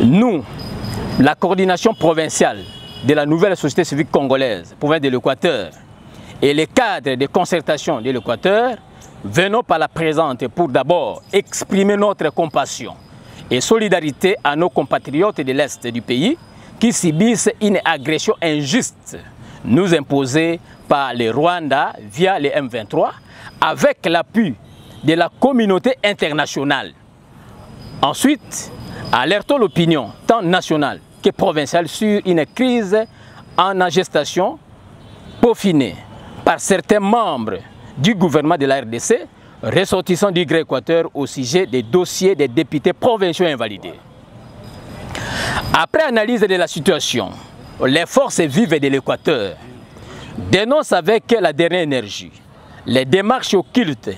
Nous, la coordination provinciale de la nouvelle société civique congolaise, province de l'Équateur, et les cadres de concertation de l'Équateur, venons par la présente pour d'abord exprimer notre compassion et solidarité à nos compatriotes de l'Est du pays qui subissent une agression injuste nous imposée par le Rwanda via les M23 avec l'appui de la communauté internationale. Ensuite, alertons l'opinion tant nationale que provinciale sur une crise en gestation peaufinée par certains membres du gouvernement de la RDC ressortissant du Grec-Équateur au sujet des dossiers des députés provinciaux invalidés. Après analyse de la situation, les forces vives de l'Équateur dénoncent avec la dernière énergie les démarches occultes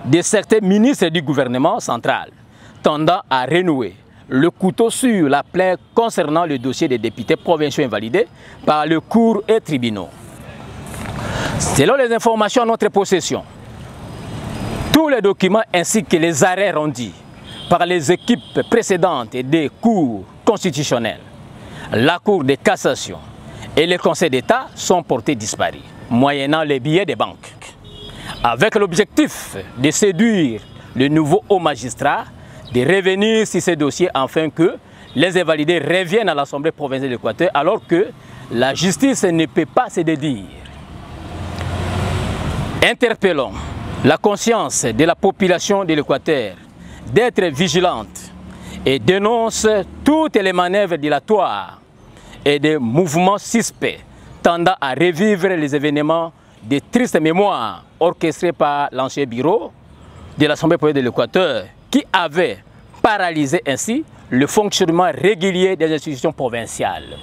de certains ministres du gouvernement central tendant à renouer le couteau sur la plaie concernant le dossier des députés provinciaux invalidés par le cours et tribunaux. Selon les informations à notre possession, tous les documents ainsi que les arrêts rendus par les équipes précédentes des cours constitutionnels, la Cour de cassation et le Conseil d'État sont portés disparus, moyennant les billets des banques, avec l'objectif de séduire le nouveau haut magistrat de revenir sur ces dossiers afin que les invalidés reviennent à l'Assemblée provinciale de l'Équateur alors que la justice ne peut pas se dédire. Interpellons la conscience de la population de l'Équateur d'être vigilante et dénonce toutes les manœuvres dilatoires et des mouvements suspects tendant à revivre les événements de triste mémoire orchestrés par l'ancien bureau de l'Assemblée provinciale de l'Équateur qui avait paralysé ainsi le fonctionnement régulier des institutions provinciales.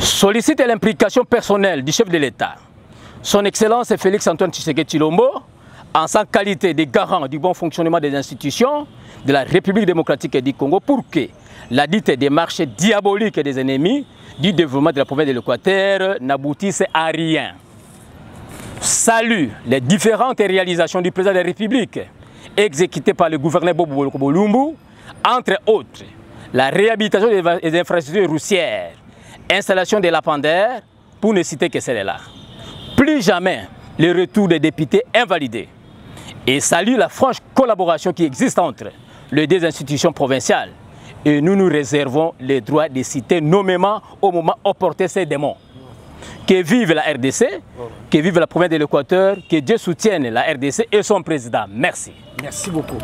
Sollicite l'implication personnelle du chef de l'État, son Excellence Félix-Antoine Tshisekedi Tshilombo, en sa qualité de garant du bon fonctionnement des institutions de la République démocratique du Congo pour que la dite démarche diabolique des ennemis du développement de la province de l'Équateur n'aboutisse à rien. Salue les différentes réalisations du président de la République exécutées par le gouverneur Bobo Lumbu, entre autres la réhabilitation des infrastructures routières, installation des lampadaires, pour ne citer que celle-là. Plus jamais le retour des députés invalidés. Et salue la franche collaboration qui existe entre les deux institutions provinciales. Et nous nous réservons le droit de citer nommément au moment opportun ces démons. Que vive la RDC, que vive la province de l'Équateur, que Dieu soutienne la RDC et son président. Merci. Merci beaucoup.